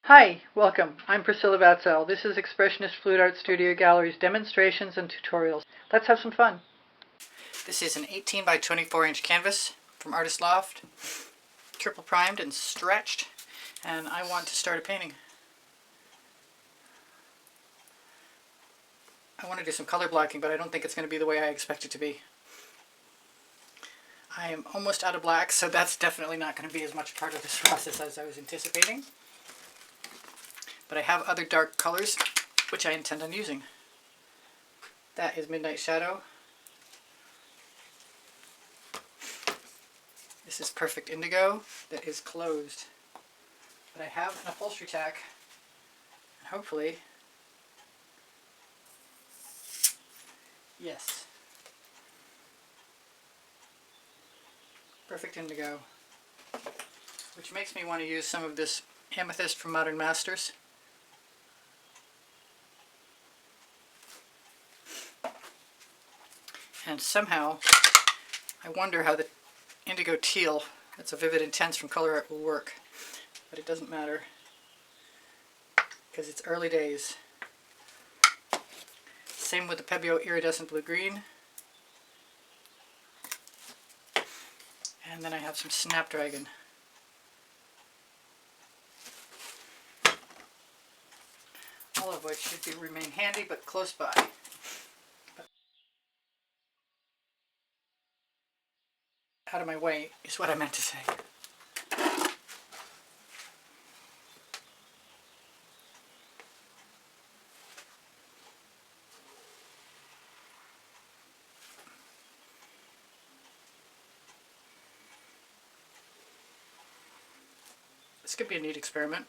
Hi, welcome. I'm Priscilla Batzell. This is Expressionist Fluid Art Studio Gallery's demonstrations and tutorials. Let's have some fun. This is an 18 by 24 inch canvas from Artist Loft, triple primed and stretched, and I want to start a painting. I want to do some color blocking, but I don't think it's going to be the way I expect it to be. I am almost out of black, so that's definitely not going to be as much part of this process as I was anticipating. But I have other dark colors, which I intend on using. That is Midnight Shadow. This is Perfect Indigo that is closed. But I have an upholstery tack, and hopefully, yes, Perfect Indigo, which makes me want to use some of this Amethyst from Modern Masters. And somehow, I wonder how the Indigo Teal, that's a Vivid Intense from Colourarte, will work. But it doesn't matter, because it's early days. Same with the Pebeo Iridescent Blue-Green. And then I have some Snapdragon. All of which should remain handy but close by. Out of my way is what I meant to say. This could be a neat experiment.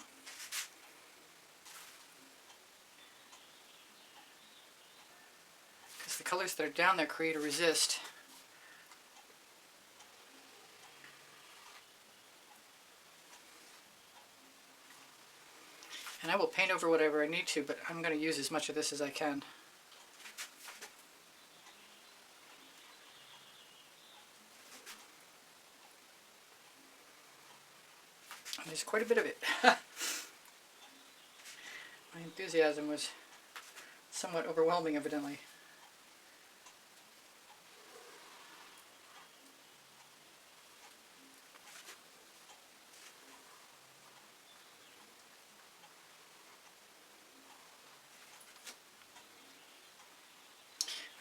Because the colors that are down there create a resist. And I will paint over whatever I need to, but I'm going to use as much of this as I can. And there's quite a bit of it. My enthusiasm was somewhat overwhelming, evidently.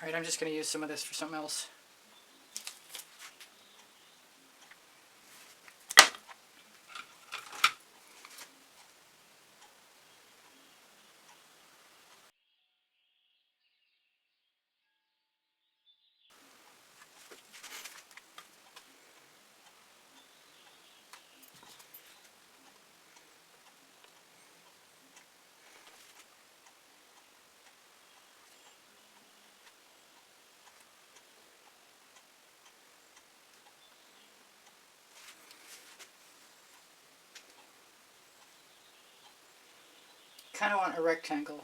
Alright, I'm just going to use some of this for something else. Kind of want a rectangle.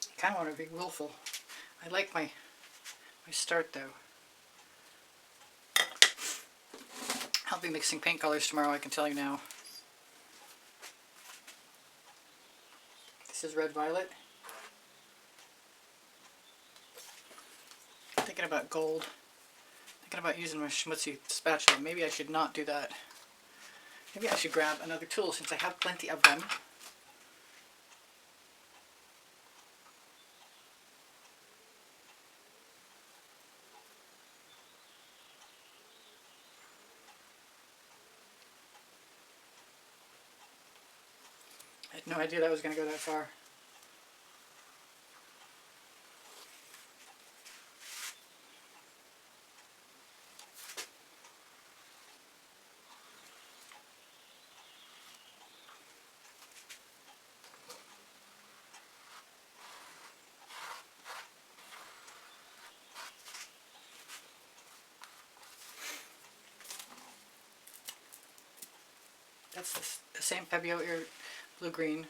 I kind of want to be willful. I like my start though. I'll be mixing paint colors tomorrow, I can tell you now. This is Red Violet. Thinking about gold. Thinking about using my schmutzy spatula. Maybe I should not do that. Maybe I should grab another tool since I have plenty of them. I had no idea that was going to go that far. That's the same Pebeo blue-green.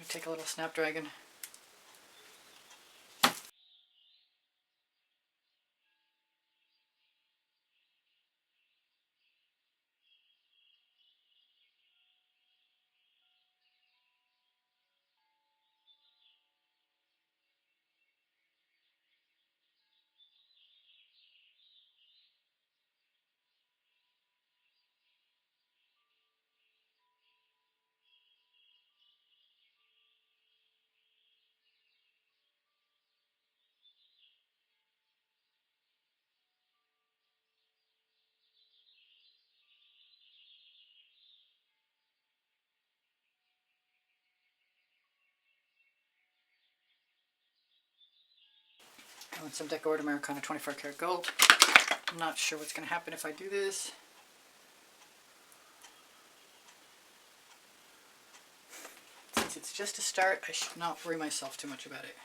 me take a little Snapdragon. I want some Deco Americana 24 karat gold. I'm not sure what's going to happen if I do this. Since it's just a start, I should not worry myself too much about it.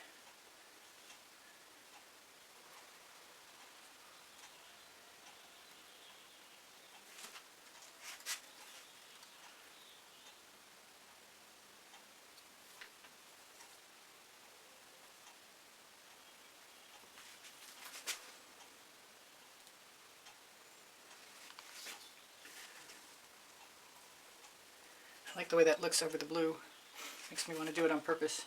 I like the way that looks over the blue. Makes me want to do it on purpose.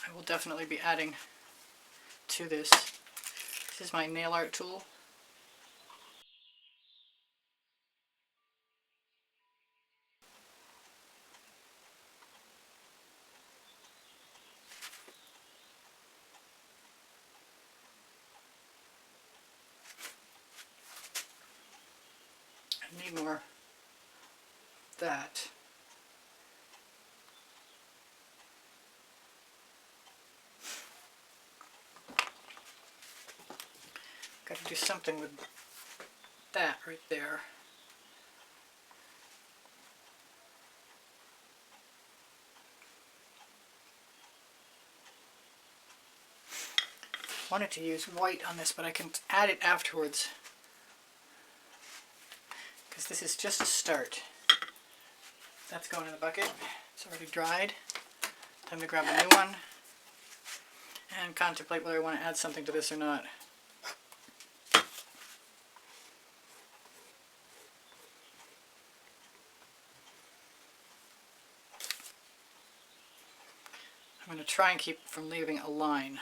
I will definitely be adding to this. This is my nail art tool. I need more of that. Got to do something with that right there. I wanted to use white on this, but I can add it afterwards because this is just a start. That's going in the bucket. It's already dried. Time to grab a new one and contemplate whether I want to add something to this or not. I'm going to try and keep from leaving a line.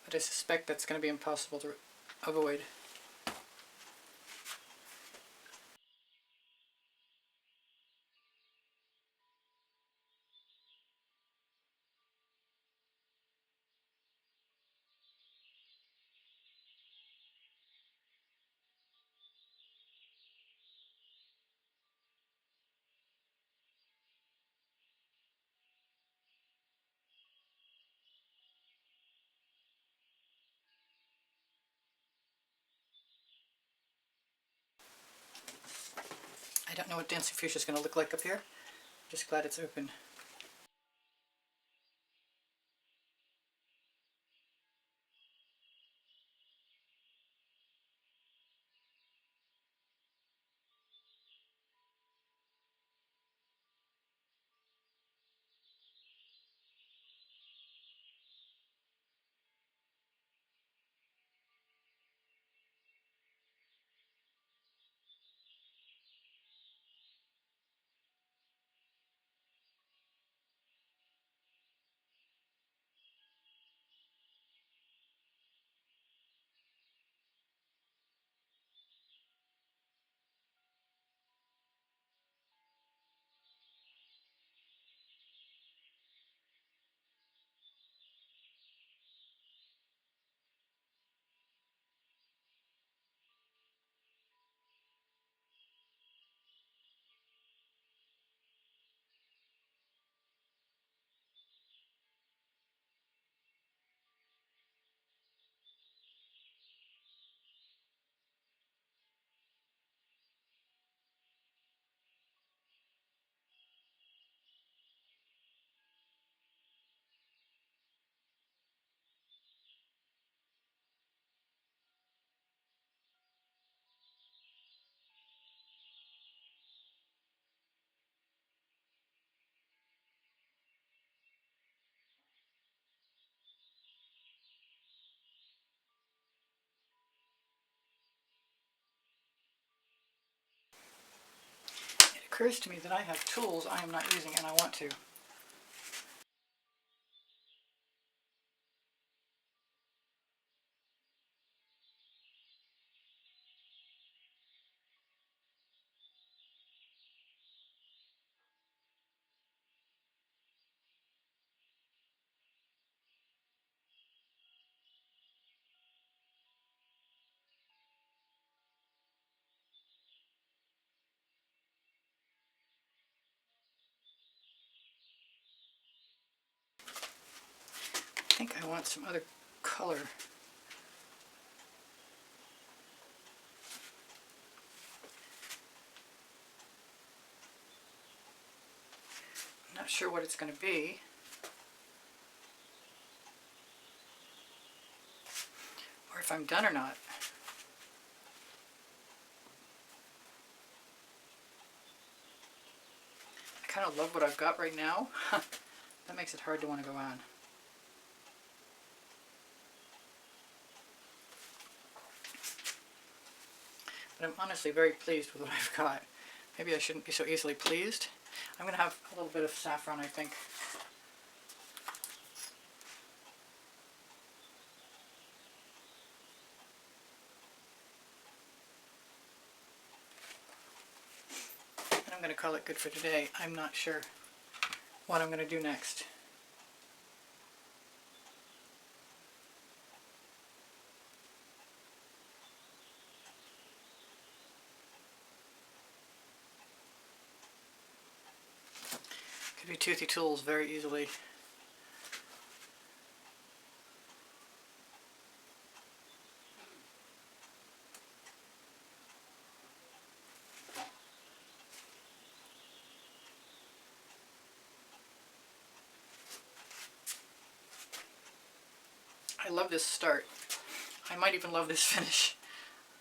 But I suspect that's going to be impossible to avoid. I don't know what Dancing Fuchsia is going to look like up here. I'm just glad it's open. occurs to me that I have tools I am not using and I want to. I think I want some other color. I'm not sure what it's going to be. Or if I'm done or not. I kind of love what I've got right now. That makes it hard to want to go on. But I'm honestly very pleased with what I've got. Maybe I shouldn't be so easily pleased. I'm going to have a little bit of saffron, I think. And I'm going to call it good for today. I'm not sure what I'm going to do next. Could be toothy tools very easily. I love this start. I might even love this finish.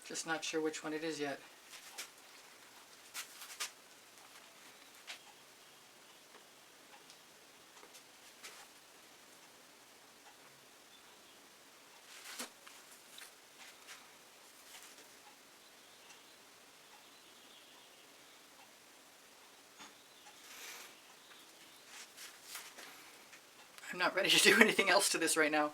Just not sure which one it is yet. I'm not ready to do anything else to this right now.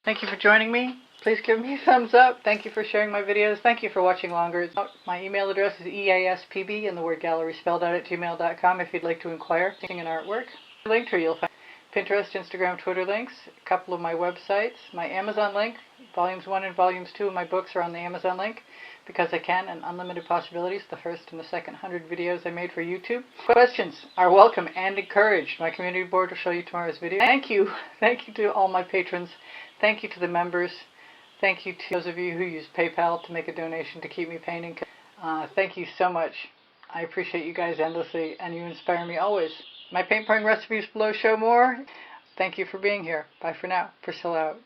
Thank you for joining me. Please give me a thumbs up. Thank you for sharing my videos. Thank you for watching longer. My email address is easpb and the word gallery spelled out at gmail.com if you'd like to inquire in artwork. Linked, or you'll find Pinterest, Instagram, Twitter links, a couple of my websites, my Amazon link. Volumes 1 and Volumes 2 of my books are on the Amazon link because I can, and Unlimited Possibilities, the first and the second 100 videos I made for YouTube. Questions are welcome and encouraged. My community board will show you tomorrow's video. Thank you. Thank you to all my patrons. Thank you to the members. Thank you to those of you who use PayPal to make a donation to keep me painting. Thank you so much. I appreciate you guys endlessly, and you inspire me always. My paint pouring recipes below show more. Thank you for being here. Bye for now. Priscilla out.